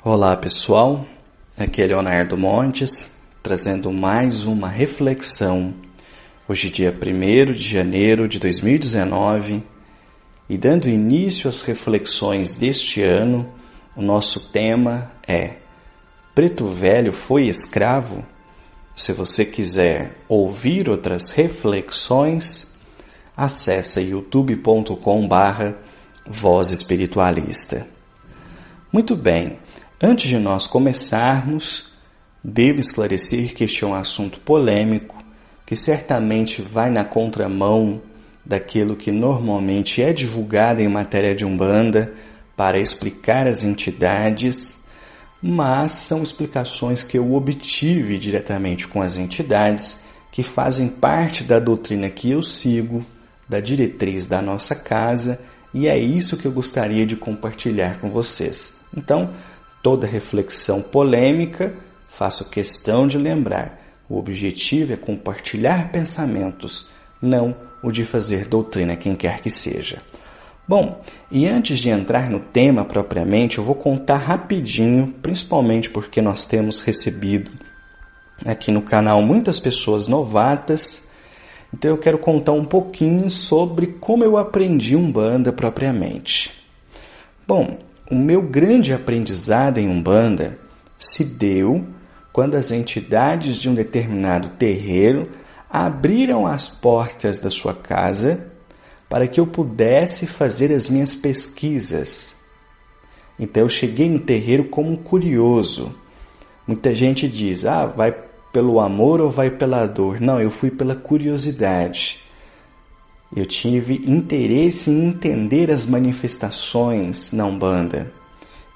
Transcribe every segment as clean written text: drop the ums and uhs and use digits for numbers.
Olá pessoal, aqui é Leonardo Montes, trazendo mais uma reflexão. Hoje dia 1º de janeiro de 2019 e dando início às reflexões deste ano, o nosso tema é Preto Velho foi escravo? Se você quiser ouvir outras reflexões, acesse youtube.com/Voz Espiritualista. Muito bem. Antes de nós começarmos, devo esclarecer que este é um assunto polêmico, que certamente vai na contramão daquilo que normalmente é divulgado em matéria de Umbanda para explicar as entidades, mas são explicações que eu obtive diretamente com as entidades que fazem parte da doutrina que eu sigo, da diretriz da nossa casa, e é isso que eu gostaria de compartilhar com vocês. Então, toda reflexão polêmica, faço questão de lembrar, o objetivo é compartilhar pensamentos, não o de fazer doutrina quem quer que seja. Bom, e antes de entrar no tema propriamente, eu vou contar rapidinho, principalmente porque nós temos recebido aqui no canal muitas pessoas novatas, então eu quero contar um pouquinho sobre como eu aprendi Umbanda propriamente. Bom, o meu grande aprendizado em Umbanda se deu quando as entidades de um determinado terreiro abriram as portas da sua casa para que eu pudesse fazer as minhas pesquisas. Então eu cheguei no terreiro como um curioso. Muita gente diz, vai pelo amor ou vai pela dor? Não, eu fui pela curiosidade. Eu tive interesse em entender as manifestações na Umbanda.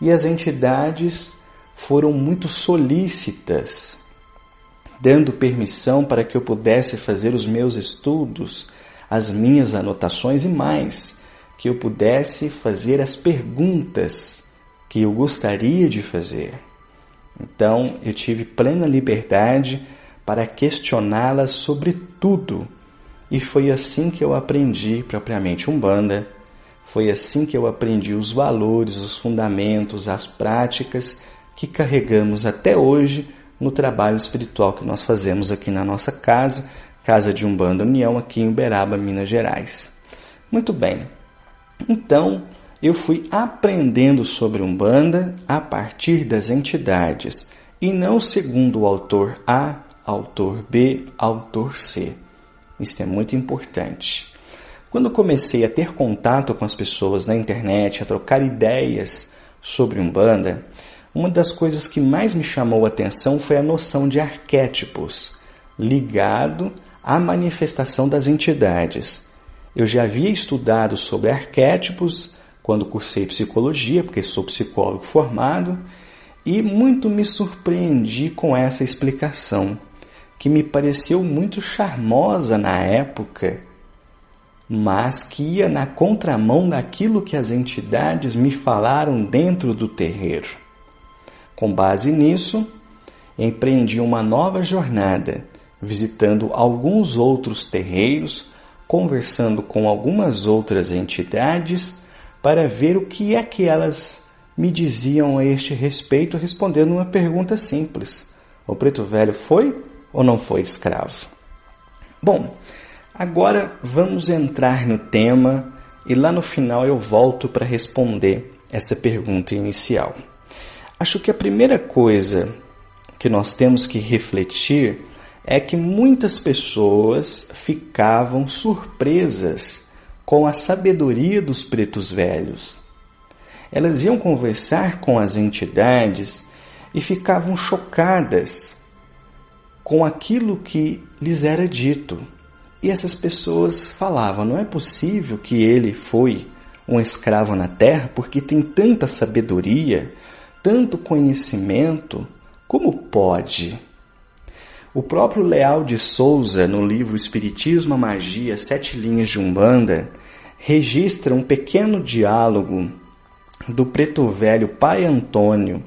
E as entidades foram muito solícitas, dando permissão para que eu pudesse fazer os meus estudos, as minhas anotações e mais, que eu pudesse fazer as perguntas que eu gostaria de fazer. Então, eu tive plena liberdade para questioná-las sobre tudo. E foi assim que eu aprendi propriamente Umbanda, foi assim que eu aprendi os valores, os fundamentos, as práticas que carregamos até hoje no trabalho espiritual que nós fazemos aqui na nossa casa, Casa de Umbanda União, aqui em Uberaba, Minas Gerais. Muito bem, então eu fui aprendendo sobre Umbanda a partir das entidades e não segundo o autor A, autor B, autor C. Isso é muito importante. Quando comecei a ter contato com as pessoas na internet, a trocar ideias sobre Umbanda, uma das coisas que mais me chamou a atenção foi a noção de arquétipos, ligado à manifestação das entidades. Eu já havia estudado sobre arquétipos quando cursei psicologia, porque sou psicólogo formado, e muito me surpreendi com essa explicação, que me pareceu muito charmosa na época, mas que ia na contramão daquilo que as entidades me falaram dentro do terreiro. Com base nisso, empreendi uma nova jornada, visitando alguns outros terreiros, conversando com algumas outras entidades, para ver o que é que elas me diziam a este respeito, respondendo uma pergunta simples. O Preto Velho foi ou não foi escravo? Bom, agora vamos entrar no tema e lá no final eu volto para responder essa pergunta inicial. Acho que a primeira coisa que nós temos que refletir é que muitas pessoas ficavam surpresas com a sabedoria dos pretos velhos. Elas iam conversar com as entidades e ficavam chocadas com aquilo que lhes era dito. E essas pessoas falavam, não é possível que ele foi um escravo na terra porque tem tanta sabedoria, tanto conhecimento, como pode? O próprio Leal de Souza, no livro Espiritismo, a Magia, 7 linhas de Umbanda, registra um pequeno diálogo do preto velho Pai Antônio,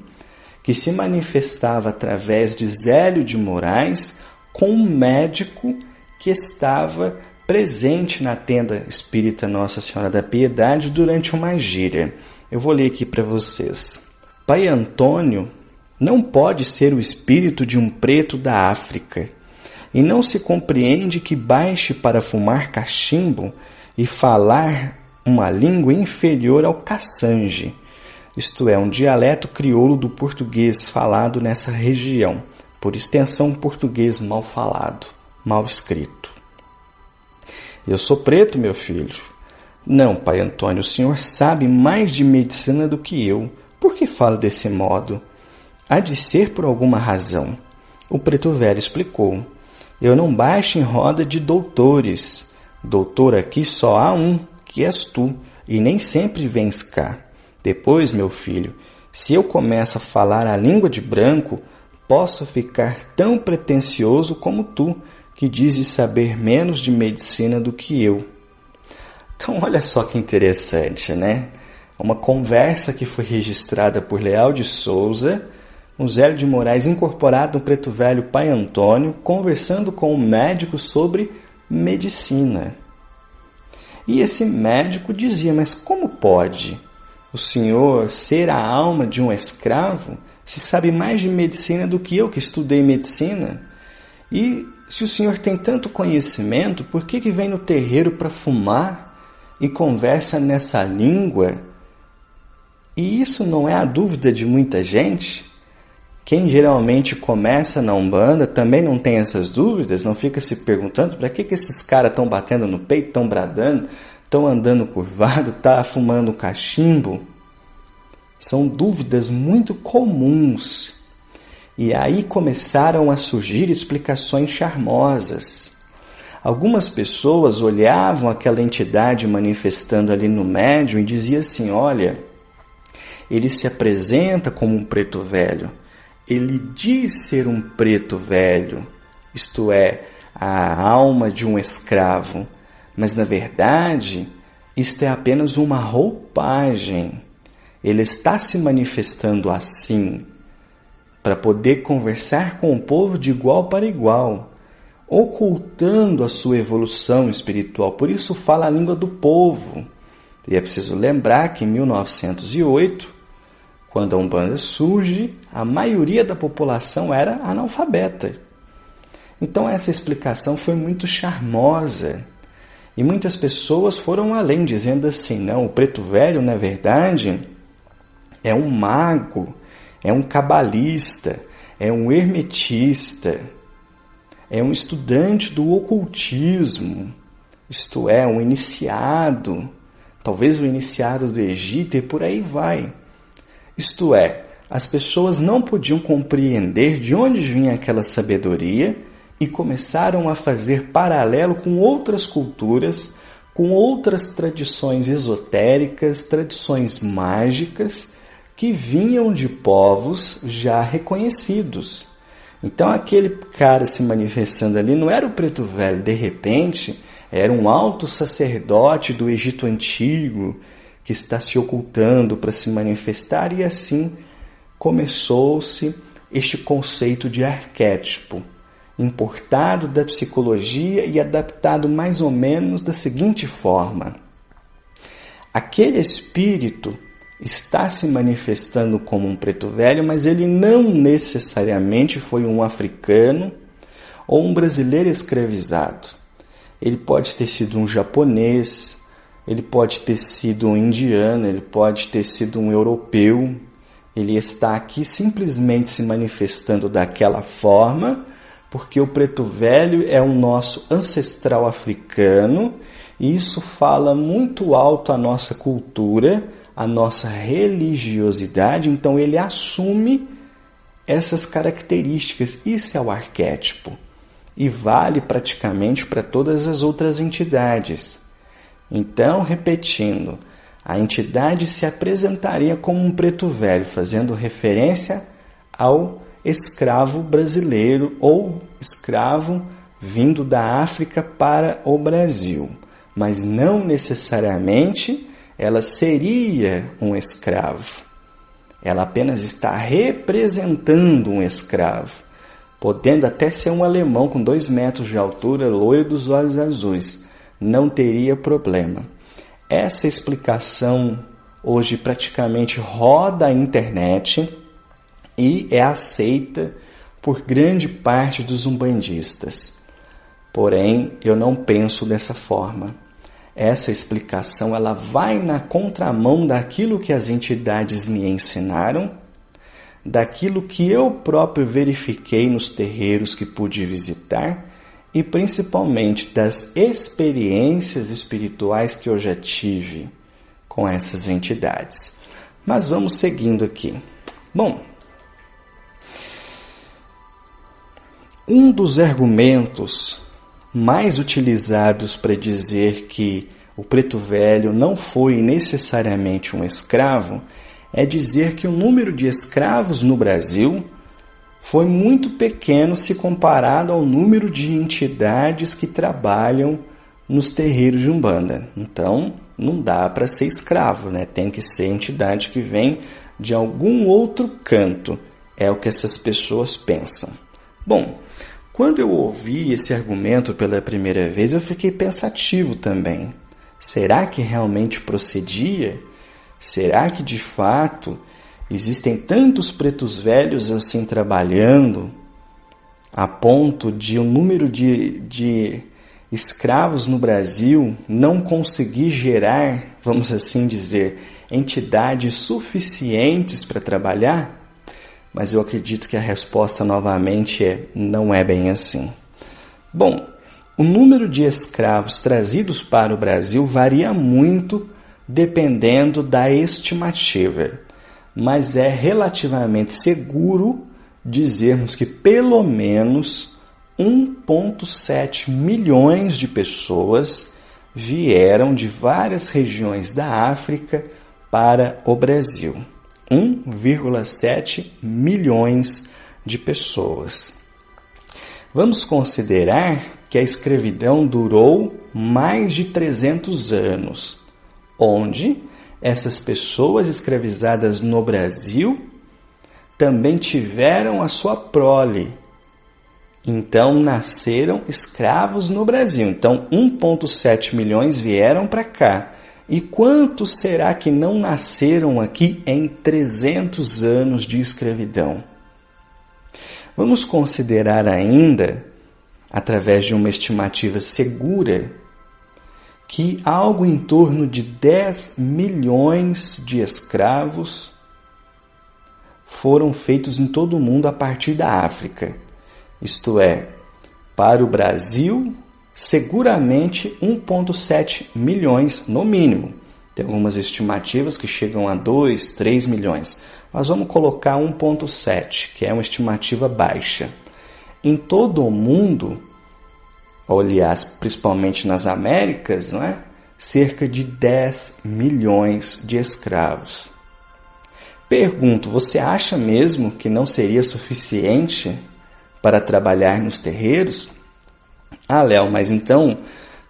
que se manifestava através de Zélio de Moraes com um médico que estava presente na tenda espírita Nossa Senhora da Piedade durante uma gíria. Eu vou ler aqui para vocês. Pai Antônio não pode ser o espírito de um preto da África, e não se compreende que baixe para fumar cachimbo e falar uma língua inferior ao caçange, isto é, um dialeto crioulo do português falado nessa região, por extensão português mal falado, mal escrito. Eu sou preto, meu filho. Não, Pai Antônio, o senhor sabe mais de medicina do que eu. Por que fala desse modo? Há de ser por alguma razão. O preto velho explicou. Eu não baixo em roda de doutores. Doutor aqui só há um, que és tu, e nem sempre vens cá. Depois, meu filho, se eu começo a falar a língua de branco, posso ficar tão pretensioso como tu, que dizes saber menos de medicina do que eu. Então, olha só que interessante, né? Uma conversa que foi registrada por Leal de Souza, um Zélio de Moraes incorporado no preto velho Pai Antônio, conversando com um médico sobre medicina. E esse médico dizia, mas como pode o senhor ser a alma de um escravo se sabe mais de medicina do que eu que estudei medicina? E se o senhor tem tanto conhecimento, por que vem no terreiro para fumar e conversa nessa língua? E isso não é a dúvida de muita gente? Quem geralmente começa na Umbanda também não tem essas dúvidas, não fica se perguntando para que esses caras estão batendo no peito, estão bradando, estão andando curvado, estão fumando cachimbo. São dúvidas muito comuns. E aí começaram a surgir explicações charmosas. Algumas pessoas olhavam aquela entidade manifestando ali no médium e diziam assim, olha, ele se apresenta como um preto velho. Ele diz ser um preto velho, isto é, a alma de um escravo, mas na verdade isto é apenas uma roupagem. Ele está se manifestando assim, para poder conversar com o povo de igual para igual, ocultando a sua evolução espiritual. Por isso fala a língua do povo. E é preciso lembrar que em 1908, quando a Umbanda surge, a maioria da população era analfabeta. Então essa explicação foi muito charmosa. E muitas pessoas foram além, dizendo assim, não, o preto velho, na verdade, é um mago, é um cabalista, é um hermetista, é um estudante do ocultismo, isto é, um iniciado, talvez o iniciado do Egito e por aí vai. Isto é, as pessoas não podiam compreender de onde vinha aquela sabedoria e começaram a fazer paralelo com outras culturas, com outras tradições esotéricas, tradições mágicas, que vinham de povos já reconhecidos. Então aquele cara se manifestando ali não era o preto velho, de repente era um alto sacerdote do Egito Antigo, que está se ocultando para se manifestar, e assim começou-se este conceito de arquétipo, importado da psicologia e adaptado mais ou menos da seguinte forma. Aquele espírito está se manifestando como um preto velho, mas ele não necessariamente foi um africano ou um brasileiro escravizado. Ele pode ter sido um japonês, ele pode ter sido um indiano, ele pode ter sido um europeu. Ele está aqui simplesmente se manifestando daquela forma, porque o preto velho é um nosso ancestral africano, e isso fala muito alto a nossa cultura, a nossa religiosidade, então ele assume essas características. Isso é o arquétipo, e vale praticamente para todas as outras entidades. Então, repetindo, a entidade se apresentaria como um preto velho, fazendo referência ao escravo brasileiro ou escravo vindo da África para o Brasil. Mas não necessariamente ela seria um escravo. Ela apenas está representando um escravo, podendo até ser um alemão com 2 metros de altura, loiro dos olhos azuis. Não teria problema. Essa explicação hoje praticamente roda a internet e é aceita por grande parte dos umbandistas. Porém, eu não penso dessa forma. Essa explicação ela vai na contramão daquilo que as entidades me ensinaram, daquilo que eu próprio verifiquei nos terreiros que pude visitar e principalmente das experiências espirituais que eu já tive com essas entidades. Mas vamos seguindo aqui. Bom, um dos argumentos mais utilizados para dizer que o preto velho não foi necessariamente um escravo é dizer que o número de escravos no Brasil foi muito pequeno se comparado ao número de entidades que trabalham nos terreiros de Umbanda. Então, não dá para ser escravo, né? Tem que ser entidade que vem de algum outro canto. É o que essas pessoas pensam. Bom, quando eu ouvi esse argumento pela primeira vez, eu fiquei pensativo também. Será que realmente procedia? Será que, de fato, existem tantos pretos velhos assim trabalhando, a ponto de o número de escravos no Brasil não conseguir gerar, vamos assim dizer, entidades suficientes para trabalhar? Mas eu acredito que a resposta novamente não é bem assim. Bom, o número de escravos trazidos para o Brasil varia muito dependendo da estimativa, mas é relativamente seguro dizermos que pelo menos 1,7 milhões de pessoas vieram de várias regiões da África para o Brasil. 1,7 milhões de pessoas. Vamos considerar que a escravidão durou mais de 300 anos, onde essas pessoas escravizadas no Brasil também tiveram a sua prole. Então, nasceram escravos no Brasil. Então, 1,7 milhões vieram para cá. E quantos será que não nasceram aqui em 300 anos de escravidão? Vamos considerar ainda, através de uma estimativa segura, que algo em torno de 10 milhões de escravos foram feitos em todo o mundo a partir da África. Isto é, para o Brasil, seguramente 1,7 milhões no mínimo. Tem algumas estimativas que chegam a 2, 3 milhões. Mas vamos colocar 1,7, que é uma estimativa baixa. Em todo o mundo, aliás, principalmente nas Américas, não é? Cerca de 10 milhões de escravos. Pergunto, você acha mesmo que não seria suficiente para trabalhar nos terreiros? Ah, Léo, mas então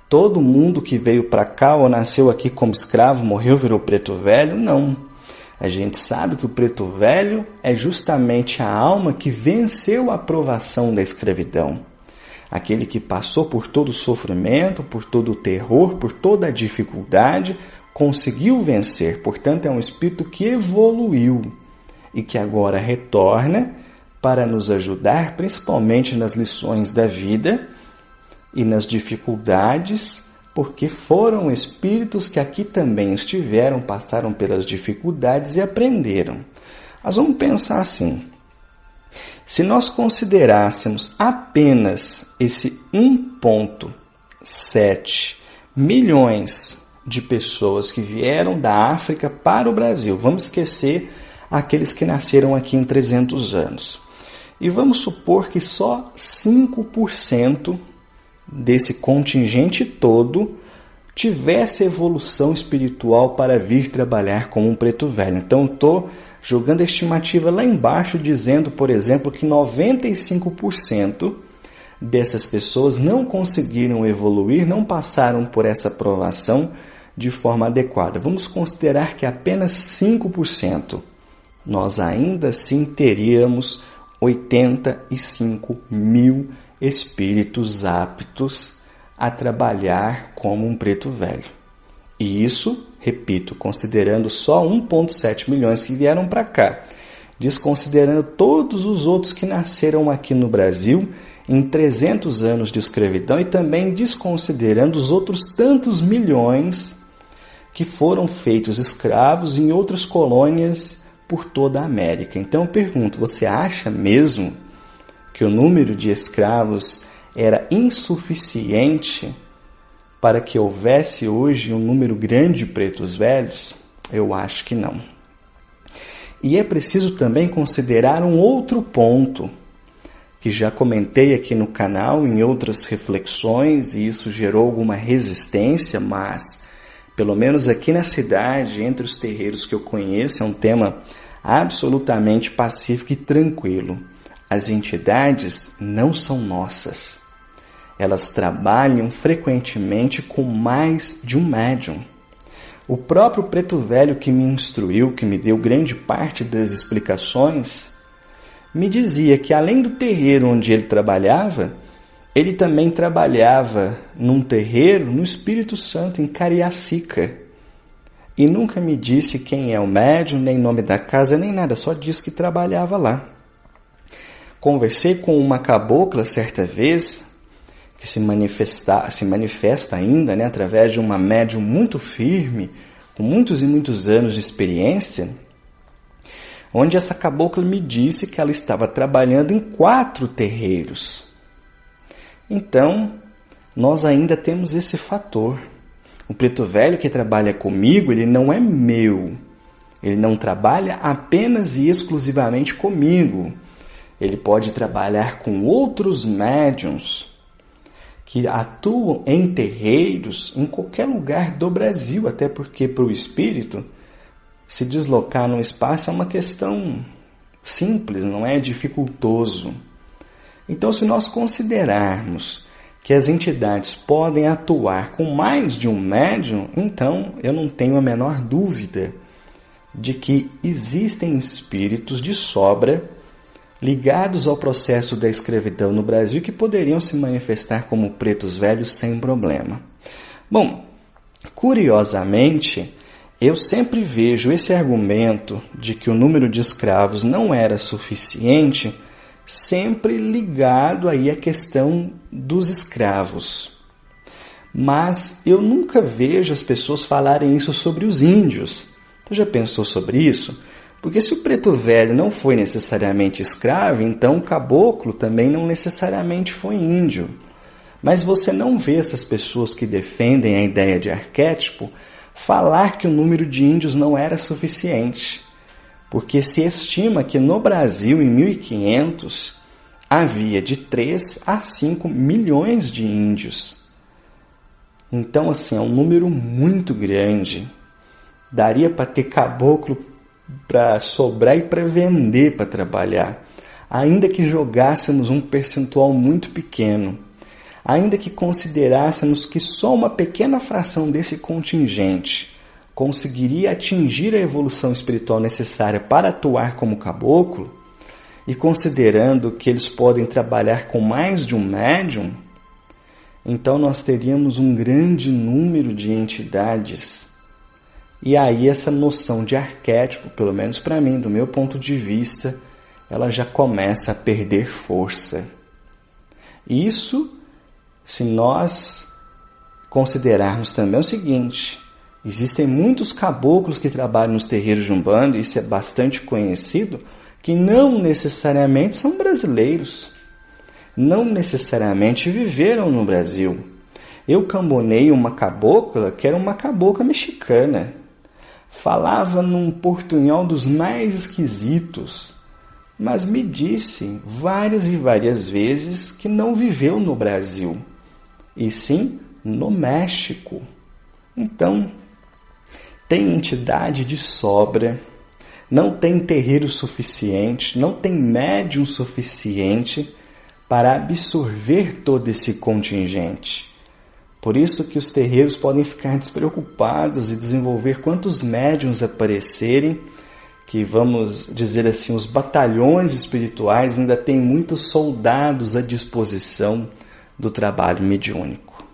todo mundo que veio para cá ou nasceu aqui como escravo, morreu, virou preto velho? Não. A gente sabe que o preto velho é justamente a alma que venceu a provação da escravidão. Aquele que passou por todo o sofrimento, por todo o terror, por toda a dificuldade, conseguiu vencer. Portanto, é um espírito que evoluiu e que agora retorna para nos ajudar, principalmente nas lições da vida e nas dificuldades, porque foram espíritos que aqui também estiveram, passaram pelas dificuldades e aprenderam. Nós vamos pensar assim: se nós considerássemos apenas esse 1,7 milhões de pessoas que vieram da África para o Brasil, vamos esquecer aqueles que nasceram aqui em 300 anos, e vamos supor que só 5% desse contingente todo tivesse evolução espiritual para vir trabalhar como um preto velho. Então, eu estou jogando a estimativa lá embaixo, dizendo, por exemplo, que 95% dessas pessoas não conseguiram evoluir, não passaram por essa provação de forma adequada. Vamos considerar que apenas 5%. Nós ainda assim teríamos 85 mil espíritos aptos a trabalhar como um preto velho. E isso Repito, considerando só 1,7 milhões que vieram para cá, desconsiderando todos os outros que nasceram aqui no Brasil em 300 anos de escravidão e também desconsiderando os outros tantos milhões que foram feitos escravos em outras colônias por toda a América. Então eu pergunto, você acha mesmo que o número de escravos era insuficiente para que houvesse hoje um número grande de pretos velhos? Eu acho que não. E é preciso também considerar um outro ponto, que já comentei aqui no canal em outras reflexões, e isso gerou alguma resistência, mas, pelo menos aqui na cidade, entre os terreiros que eu conheço, é um tema absolutamente pacífico e tranquilo. As entidades não são nossas. Elas trabalham frequentemente com mais de um médium. O próprio preto velho que me instruiu, que me deu grande parte das explicações, me dizia que além do terreiro onde ele trabalhava, ele também trabalhava num terreiro no Espírito Santo, em Cariacica. E nunca me disse quem é o médium, nem nome da casa, nem nada, só disse que trabalhava lá. Conversei com uma cabocla certa vez, que se manifesta ainda, né, através de uma médium muito firme, com muitos e muitos anos de experiência, onde essa cabocla me disse que ela estava trabalhando em 4 terreiros. Então, nós ainda temos esse fator. O preto velho que trabalha comigo, ele não é meu. Ele não trabalha apenas e exclusivamente comigo. Ele pode trabalhar com outros médiuns que atuam em terreiros em qualquer lugar do Brasil, até porque para o espírito se deslocar no espaço é uma questão simples, não é dificultoso. Então, se nós considerarmos que as entidades podem atuar com mais de um médium, então eu não tenho a menor dúvida de que existem espíritos de sobra ligados ao processo da escravidão no Brasil que poderiam se manifestar como pretos velhos sem problema. Bom, curiosamente, eu sempre vejo esse argumento de que o número de escravos não era suficiente sempre ligado aí à questão dos escravos. Mas eu nunca vejo as pessoas falarem isso sobre os índios. Você já pensou sobre isso? Porque se o preto velho não foi necessariamente escravo, então o caboclo também não necessariamente foi índio. Mas você não vê essas pessoas que defendem a ideia de arquétipo falar que o número de índios não era suficiente. Porque se estima que no Brasil, em 1500, havia de 3 a 5 milhões de índios. Então, assim, é um número muito grande. Daria para ter caboclo para sobrar e para vender para trabalhar, ainda que jogássemos um percentual muito pequeno, ainda que considerássemos que só uma pequena fração desse contingente conseguiria atingir a evolução espiritual necessária para atuar como caboclo, e considerando que eles podem trabalhar com mais de um médium, então nós teríamos um grande número de entidades. E aí essa noção de arquétipo, pelo menos para mim, do meu ponto de vista, ela já começa a perder força. Isso, se nós considerarmos também o seguinte: existem muitos caboclos que trabalham nos terreiros de Umbanda, isso é bastante conhecido, que não necessariamente são brasileiros, não necessariamente viveram no Brasil. Eu cambonei uma cabocla que era uma cabocla mexicana. Falava num portunhol dos mais esquisitos, mas me disse várias e várias vezes que não viveu no Brasil, e sim no México. Então, tem entidade de sobra, não tem terreiro suficiente, não tem médium suficiente para absorver todo esse contingente. Por isso que os terreiros podem ficar despreocupados e desenvolver quantos médiuns aparecerem, que vamos dizer assim, os batalhões espirituais ainda têm muitos soldados à disposição do trabalho mediúnico.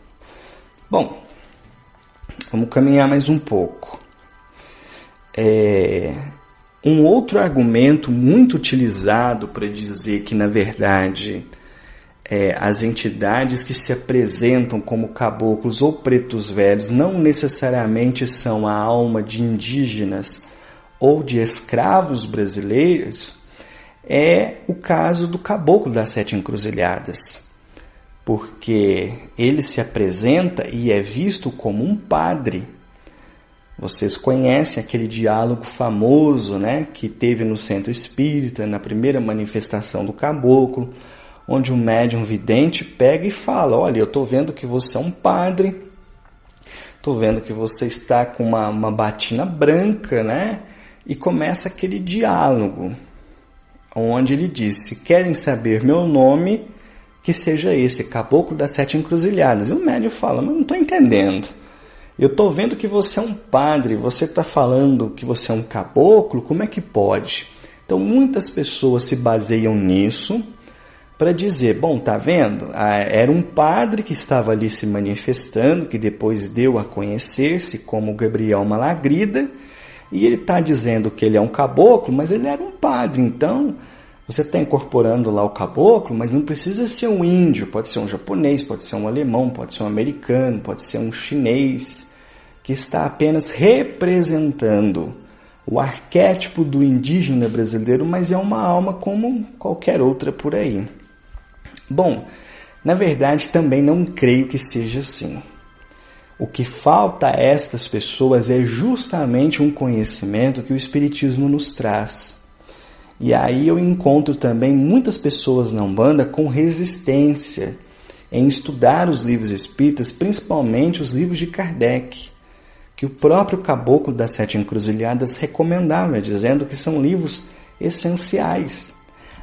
Bom, vamos caminhar mais um pouco. Um outro argumento muito utilizado para dizer que, na verdade, as entidades que se apresentam como caboclos ou pretos velhos não necessariamente são a alma de indígenas ou de escravos brasileiros, é o caso do caboclo das Sete Encruzilhadas, porque ele se apresenta e é visto como um padre. Vocês conhecem aquele diálogo famoso, né, que teve no Centro Espírita, na primeira manifestação do caboclo, onde o médium vidente pega e fala: olha, eu estou vendo que você é um padre, estou vendo que você está com uma batina branca, né? E começa aquele diálogo, onde ele diz: se querem saber meu nome, que seja esse, Caboclo das Sete Encruzilhadas. E o médium fala: mas não estou entendendo. Eu estou vendo que você é um padre, você está falando que você é um caboclo, como é que pode? Então muitas pessoas se baseiam nisso para dizer: bom, tá vendo? Era um padre que estava ali se manifestando, que depois deu a conhecer-se como Gabriel Malagrida, e ele está dizendo que ele é um caboclo, mas ele era um padre. Então você está incorporando lá o caboclo, mas não precisa ser um índio, pode ser um japonês, pode ser um alemão, pode ser um americano, pode ser um chinês, que está apenas representando o arquétipo do indígena brasileiro, mas é uma alma como qualquer outra por aí. Bom, na verdade também não creio que seja assim. O que falta a estas pessoas é justamente um conhecimento que o Espiritismo nos traz. E aí eu encontro também muitas pessoas na Umbanda com resistência em estudar os livros espíritas, principalmente os livros de Kardec, que o próprio Caboclo das Sete Encruzilhadas recomendava, dizendo que são livros essenciais.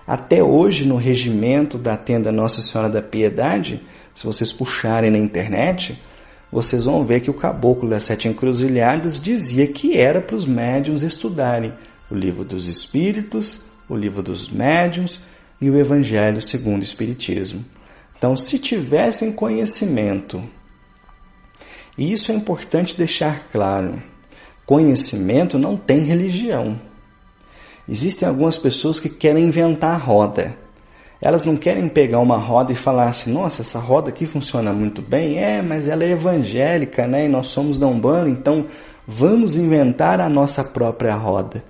Até hoje, no regimento da Tenda Nossa Senhora da Piedade, se vocês puxarem na internet, vocês vão ver que o Caboclo das Sete Encruzilhadas dizia que era para os médiuns estudarem o Livro dos Espíritos, o Livro dos Médiuns e o Evangelho segundo o Espiritismo. Então, se tivessem conhecimento, e isso é importante deixar claro, conhecimento não tem religião. Existem algumas pessoas que querem inventar a roda. Elas não querem pegar uma roda e falar assim: nossa, essa roda aqui funciona muito bem, mas ela é evangélica, né? E nós somos da Umbanda, então vamos inventar a nossa própria roda.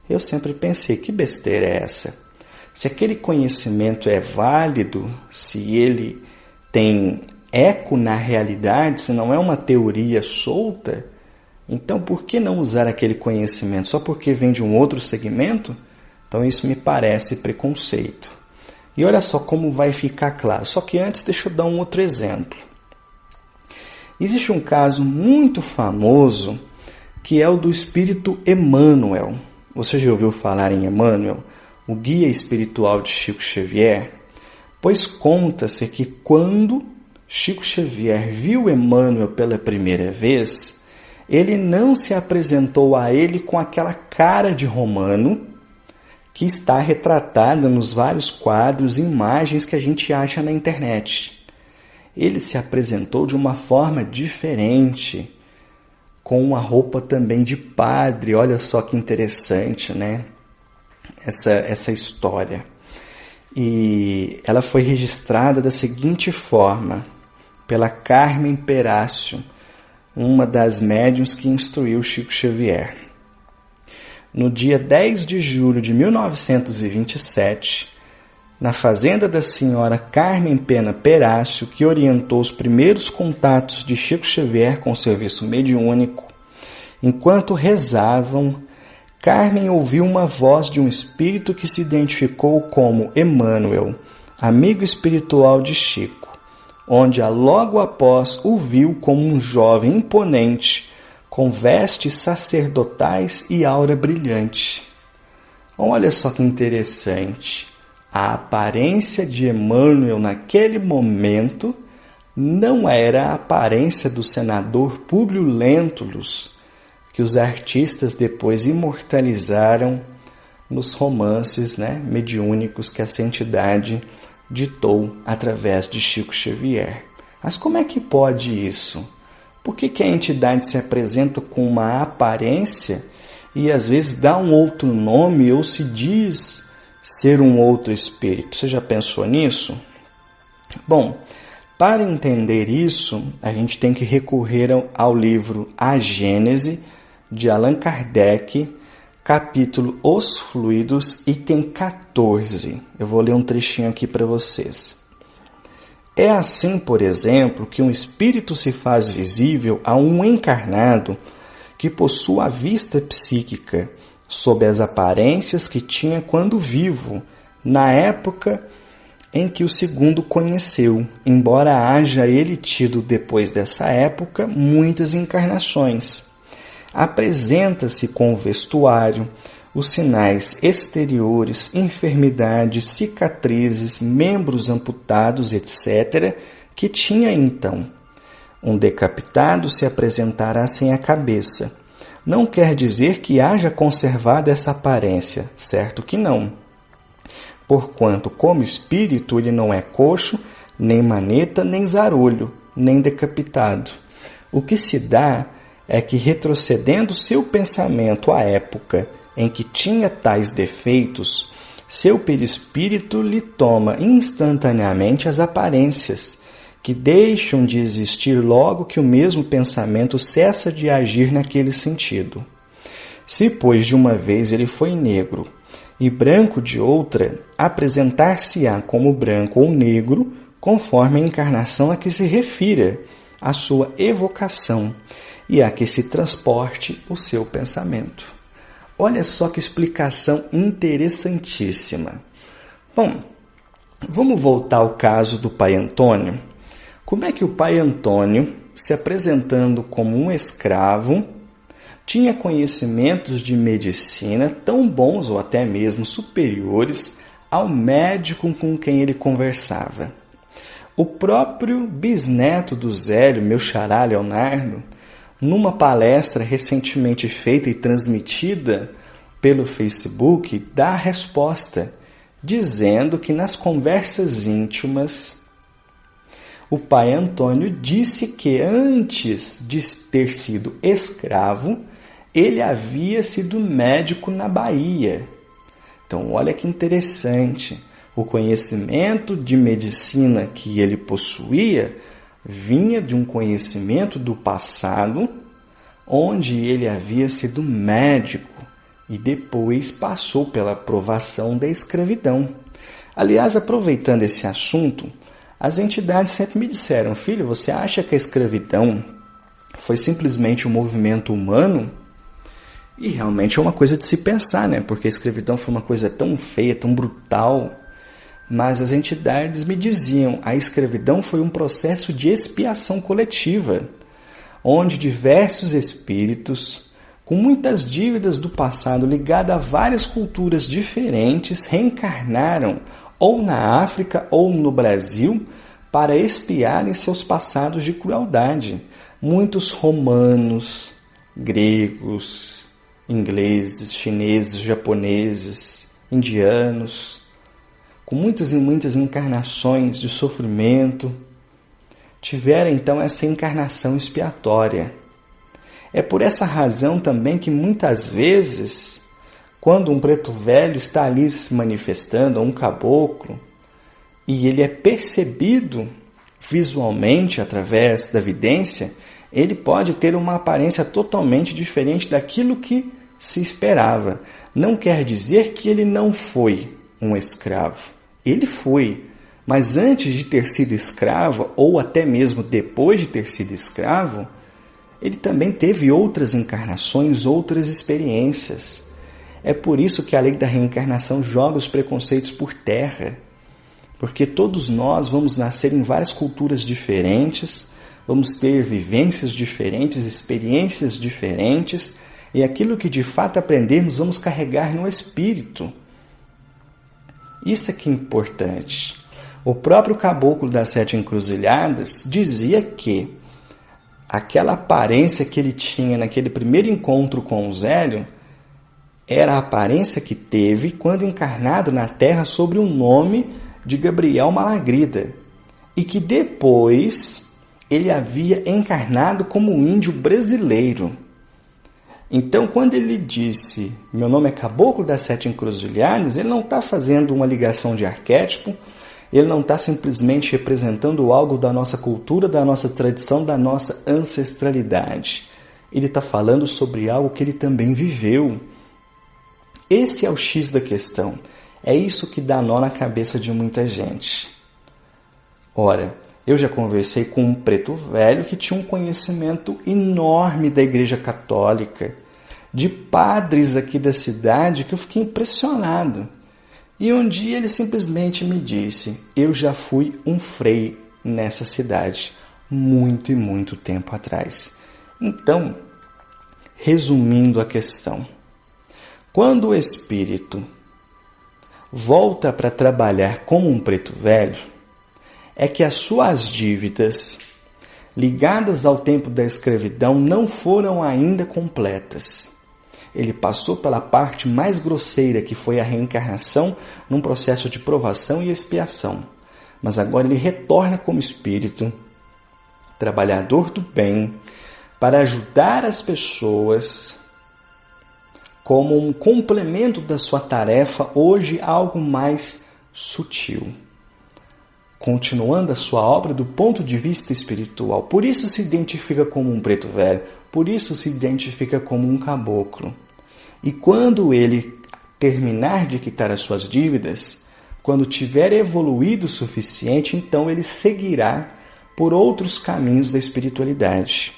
Eu sempre pensei: que besteira é essa? Se aquele conhecimento é válido, se ele tem eco na realidade, se não é uma teoria solta, então por que não usar aquele conhecimento só porque vem de um outro segmento? Então isso me parece preconceito. E olha só como vai ficar claro. Só que antes deixa eu dar um outro exemplo. Existe um caso muito famoso que é o do espírito Emmanuel. Você já ouviu falar em Emmanuel, o guia espiritual de Chico Xavier? Pois conta-se que quando Chico Xavier viu Emmanuel pela primeira vez, ele não se apresentou a ele com aquela cara de romano que está retratada nos vários quadros e imagens que a gente acha na internet. Ele se apresentou de uma forma diferente, com uma roupa também de padre. Olha só que interessante, né? Essa história. E ela foi registrada da seguinte forma, pela Carmen Perácio, uma das médiuns que instruiu Chico Xavier. No dia 10 de julho de 1927, na fazenda da senhora Carmen Pena Perácio, que orientou os primeiros contatos de Chico Xavier com o serviço mediúnico, enquanto rezavam, Carmen ouviu uma voz de um espírito que se identificou como Emmanuel, amigo espiritual de Chico, onde logo após o viu como um jovem imponente, com vestes sacerdotais e aura brilhante. Olha só que interessante. A aparência de Emmanuel naquele momento não era a aparência do senador Públio Lentulus, que os artistas depois imortalizaram nos romances, mediúnicos que essa entidade ditou através de Chico Xavier. Mas como é que pode isso? Por que a entidade se apresenta com uma aparência e às vezes dá um outro nome ou se diz ser um outro espírito. Você já pensou nisso? Bom, para entender isso, a gente tem que recorrer ao livro A Gênese, de Allan Kardec, capítulo Os Fluidos, item 14. Eu vou ler um trechinho aqui para vocês. É assim, por exemplo, que um espírito se faz visível a um encarnado que possua a vista psíquica sob as aparências que tinha quando vivo, na época em que o segundo conheceu, embora haja ele tido depois dessa época muitas encarnações. Apresenta-se com o vestuário, os sinais exteriores, enfermidades, cicatrizes, membros amputados, etc., que tinha então. Um decapitado se apresentará sem a cabeça. Não quer dizer que haja conservado essa aparência, certo que não. Porquanto, como espírito, ele não é coxo, nem maneta, nem zarolho, nem decapitado. O que se dá é que, retrocedendo seu pensamento à época em que tinha tais defeitos, seu perispírito lhe toma instantaneamente as aparências, que deixam de existir logo que o mesmo pensamento cessa de agir naquele sentido. Se, pois, de uma vez ele foi negro, e branco de outra, apresentar-se-á como branco ou negro, conforme a encarnação a que se refira, a sua evocação, e a que se transporte o seu pensamento. Olha só que explicação interessantíssima. Bom, vamos voltar ao caso do pai Antônio. Como é que o pai Antônio, se apresentando como um escravo, tinha conhecimentos de medicina tão bons ou até mesmo superiores ao médico com quem ele conversava? O próprio bisneto do Zélio, meu xará Leonardo, numa palestra recentemente feita e transmitida pelo Facebook, dá a resposta, dizendo que nas conversas íntimas, o pai Antônio disse que antes de ter sido escravo, ele havia sido médico na Bahia. Então, olha que interessante. O conhecimento de medicina que ele possuía vinha de um conhecimento do passado, onde ele havia sido médico e depois passou pela provação da escravidão. Aliás, aproveitando esse assunto, as entidades sempre me disseram: filho, você acha que a escravidão foi simplesmente um movimento humano? E realmente é uma coisa de se pensar, né? Porque a escravidão foi uma coisa tão feia, tão brutal. Mas as entidades me diziam: a escravidão foi um processo de expiação coletiva, onde diversos espíritos, com muitas dívidas do passado ligadas a várias culturas diferentes, reencarnaram ou na África ou no Brasil para expiarem seus passados de crueldade. Muitos romanos, gregos, ingleses, chineses, japoneses, indianos, com muitas e muitas encarnações de sofrimento, tiveram então essa encarnação expiatória. É por essa razão também que muitas vezes, quando um preto velho está ali se manifestando, um caboclo, e ele é percebido visualmente através da vidência, ele pode ter uma aparência totalmente diferente daquilo que se esperava. Não quer dizer que ele não foi um escravo. Ele foi, mas antes de ter sido escravo, ou até mesmo depois de ter sido escravo, ele também teve outras encarnações, outras experiências. É por isso que a lei da reencarnação joga os preconceitos por terra, porque todos nós vamos nascer em várias culturas diferentes, vamos ter vivências diferentes, experiências diferentes, e aquilo que de fato aprendermos vamos carregar no espírito. Isso é que é importante. O próprio caboclo das 7 encruzilhadas dizia que aquela aparência que ele tinha naquele primeiro encontro com o Zélio era a aparência que teve quando encarnado na Terra sob o nome de Gabriel Malagrida, e que depois ele havia encarnado como um índio brasileiro. Então, quando ele disse, meu nome é Caboclo das Sete Encruzilhadas, ele não está fazendo uma ligação de arquétipo, ele não está simplesmente representando algo da nossa cultura, da nossa tradição, da nossa ancestralidade. Ele está falando sobre algo que ele também viveu. Esse é o X da questão. É isso que dá nó na cabeça de muita gente. Ora, eu já conversei com um preto velho que tinha um conhecimento enorme da Igreja Católica, de padres aqui da cidade, que eu fiquei impressionado. E um dia ele simplesmente me disse, eu já fui um frei nessa cidade, muito e muito tempo atrás. Então, resumindo a questão, quando o espírito volta para trabalhar como um preto velho, é que as suas dívidas ligadas ao tempo da escravidão não foram ainda completas. Ele passou pela parte mais grosseira, que foi a reencarnação, num processo de provação e expiação. Mas agora ele retorna como espírito, trabalhador do bem, para ajudar as pessoas como um complemento da sua tarefa, hoje algo mais sutil. Continuando a sua obra do ponto de vista espiritual. Por isso se identifica como um preto velho, por isso se identifica como um caboclo. E quando ele terminar de quitar as suas dívidas, quando tiver evoluído o suficiente, então ele seguirá por outros caminhos da espiritualidade.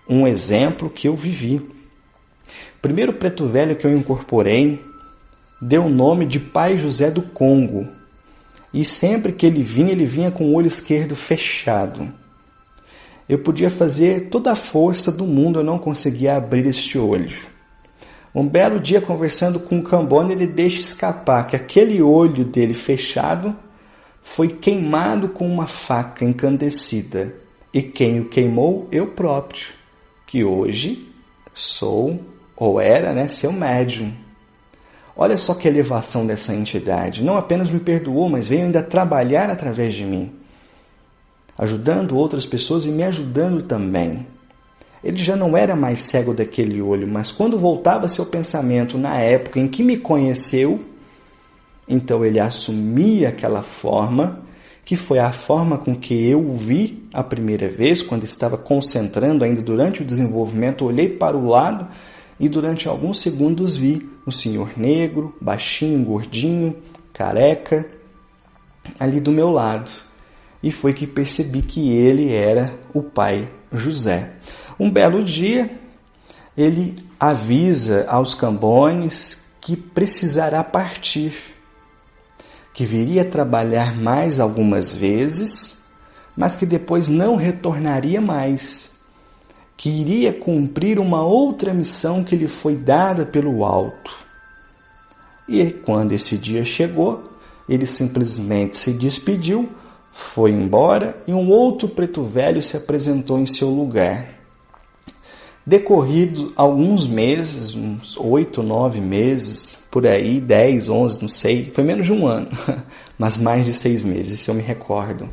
Um exemplo que eu vivi. O primeiro preto velho que eu incorporei deu o nome de Pai José do Congo. E sempre que ele vinha com o olho esquerdo fechado. Eu podia fazer toda a força do mundo, eu não conseguia abrir este olho. Um belo dia, conversando com o Cambone, ele deixa escapar que aquele olho dele fechado foi queimado com uma faca incandescida. E quem o queimou? Eu próprio, que hoje sou, ou era, seu médium. Olha só que elevação dessa entidade. Não apenas me perdoou, mas veio ainda trabalhar através de mim, ajudando outras pessoas e me ajudando também. Ele já não era mais cego daquele olho, mas quando voltava seu pensamento na época em que me conheceu, então ele assumia aquela forma, que foi a forma com que eu o vi a primeira vez, quando estava concentrando ainda durante o desenvolvimento, olhei para o lado e durante alguns segundos vi um senhor negro, baixinho, gordinho, careca, ali do meu lado. E foi que percebi que ele era o pai José. Um belo dia, ele avisa aos Cambones que precisará partir, que viria trabalhar mais algumas vezes, mas que depois não retornaria mais, que iria cumprir uma outra missão que lhe foi dada pelo alto. E quando esse dia chegou, ele simplesmente se despediu, foi embora e um outro preto velho se apresentou em seu lugar. Decorrido alguns meses, uns 8, 9 meses, por aí, 10, 11, não sei, foi menos de um ano, mas mais de 6 meses, se eu me recordo.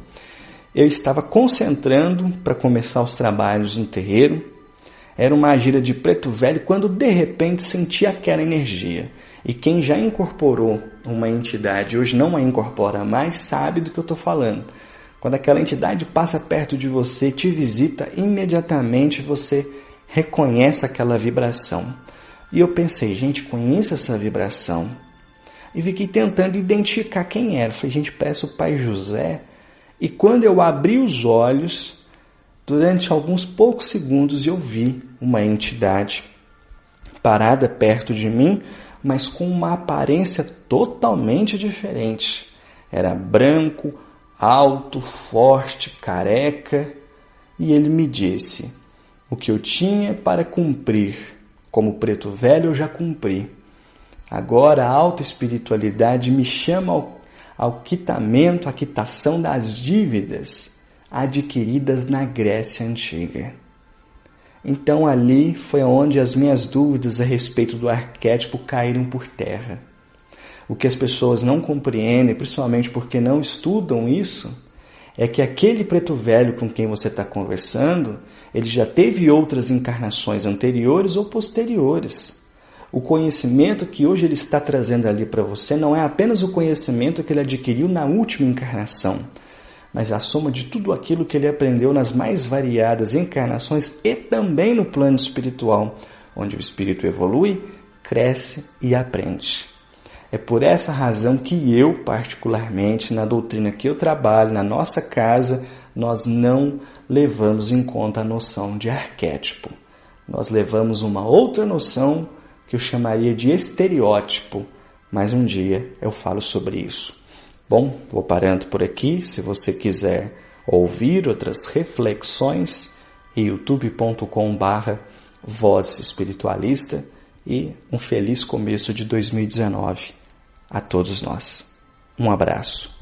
Eu estava concentrando para começar os trabalhos no terreiro, era uma gira de preto velho, quando de repente senti aquela energia. E quem já incorporou uma entidade, hoje não a incorpora mais, sabe do que eu estou falando. Quando aquela entidade passa perto de você, te visita, imediatamente você reconhece aquela vibração. E eu pensei, gente, conheço essa vibração. E fiquei tentando identificar quem era. Falei, gente, parece o Pai José. E quando eu abri os olhos, durante alguns poucos segundos eu vi uma entidade parada perto de mim, mas com uma aparência totalmente diferente. Era branco, alto, forte, careca. E ele me disse: o que eu tinha para cumprir como preto velho eu já cumpri. Agora a alta espiritualidade me chama ao quitamento, à quitação das dívidas adquiridas na Grécia Antiga. Então ali foi onde as minhas dúvidas a respeito do arquétipo caíram por terra. O que as pessoas não compreendem, principalmente porque não estudam isso, é que aquele preto velho com quem você está conversando, Ele já teve outras encarnações anteriores ou posteriores. O conhecimento que hoje ele está trazendo ali para você não é apenas o conhecimento que ele adquiriu na última encarnação, mas a soma de tudo aquilo que ele aprendeu nas mais variadas encarnações e também no plano espiritual, onde o espírito evolui, cresce e aprende. É por essa razão que eu, particularmente, na doutrina que eu trabalho, na nossa casa, nós não levamos em conta a noção de arquétipo. Nós levamos uma outra noção que eu chamaria de estereótipo, mas um dia eu falo sobre isso. Bom, vou parando por aqui. Se você quiser ouvir outras reflexões, youtube.com/Voz Espiritualista, e um feliz começo de 2019 a todos nós. Um abraço.